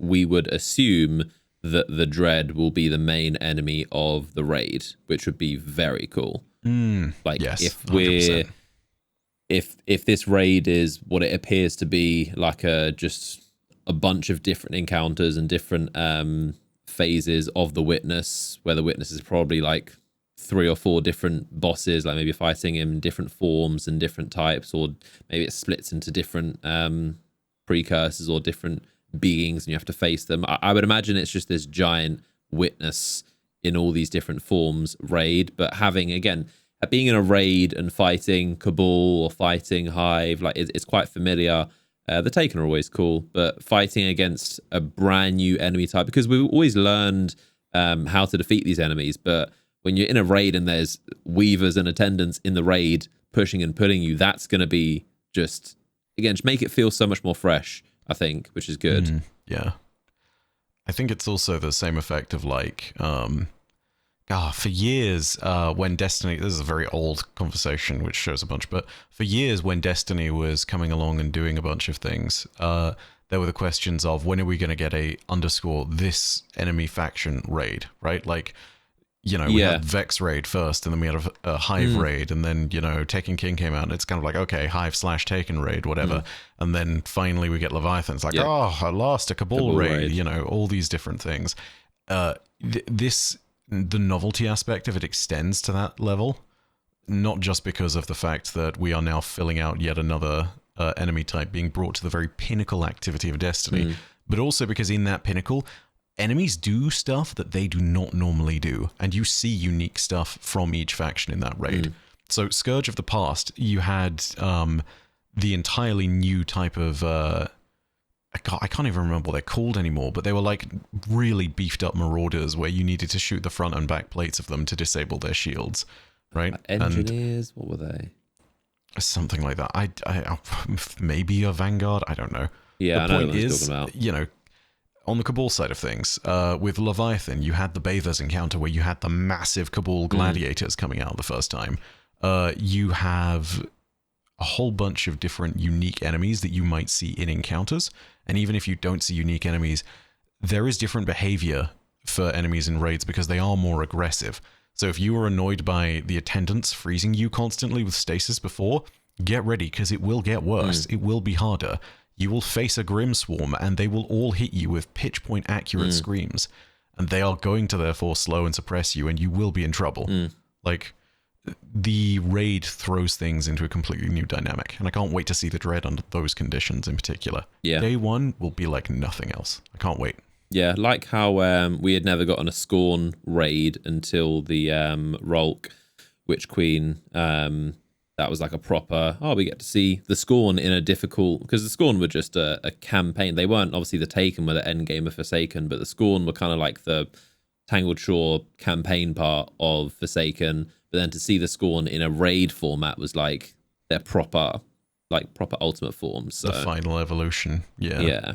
we would assume that the Dread will be the main enemy of the raid, which would be very cool. Like yes, if we're 100%. if this raid is what it appears to be, like just a bunch of different encounters and different phases of the Witness, where the Witness is probably like 3 or 4 different bosses, like maybe fighting him in different forms and different types, or maybe it splits into different precursors or different beings and you have to face them. I would imagine it's just this giant Witness in all these different forms raid, but having, again, being in a raid and fighting Cabal or fighting Hive, like it's quite familiar. The Taken are always cool, but fighting against a brand new enemy type, because we've always learned how to defeat these enemies, but when you're in a raid and there's Weavers and Attendants in the raid pushing and pulling you, that's going to be just make it feel so much more fresh, I think, which is good. Yeah. I think it's also the same effect of like, for years, when Destiny, this is a very old conversation which shows a bunch, but for years when Destiny was coming along and doing a bunch of things, there were the questions of when are we going to get a _ this enemy faction raid, right? Like, we had Vex raid first, and then we had a Hive raid, and then, Taken King came out, and it's kind of like, okay, Hive/Taken raid, whatever. And then finally we get Leviathan. It's like, at last, a Cabal raid, all these different things. The novelty aspect of it extends to that level, not just because of the fact that we are now filling out yet another enemy type being brought to the very pinnacle activity of Destiny, but also because in that pinnacle, enemies do stuff that they do not normally do, and you see unique stuff from each faction in that raid. So Scourge of the Past, you had the entirely new type of I can't even remember what they're called anymore, but they were like really beefed up marauders where you needed to shoot the front and back plates of them to disable their shields, right? Engineers, what were they? Something like that. I maybe a Vanguard, I don't know. Yeah, the I know point what you're is, talking about. on the Cabal side of things, with Leviathan, you had the Bathers encounter where you had the massive Cabal gladiators coming out the first time. You have a whole bunch of different unique enemies that you might see in encounters. And even if you don't see unique enemies, there is different behavior for enemies in raids because they are more aggressive. So if you were annoyed by the Attendants freezing you constantly with stasis before, get ready because it will get worse. It will be harder. You will face a Grim Swarm and they will all hit you with pitch point accurate screams. And they are going to therefore slow and suppress you and you will be in trouble. Like, the raid throws things into a completely new dynamic, and I can't wait to see the Dread under those conditions in particular. Day one will be like nothing else. I can't wait. Yeah, like how we had never gotten a Scorn raid until the Rolk Witch Queen. That was like a proper, we get to see the Scorn in a difficult, because the Scorn were just a campaign. They weren't obviously the Taken were the end game of Forsaken, but the Scorn were kind of like the Tangled Shore campaign part of Forsaken. But then to see the Scorn in a raid format was like their proper ultimate form. So the final evolution. Yeah.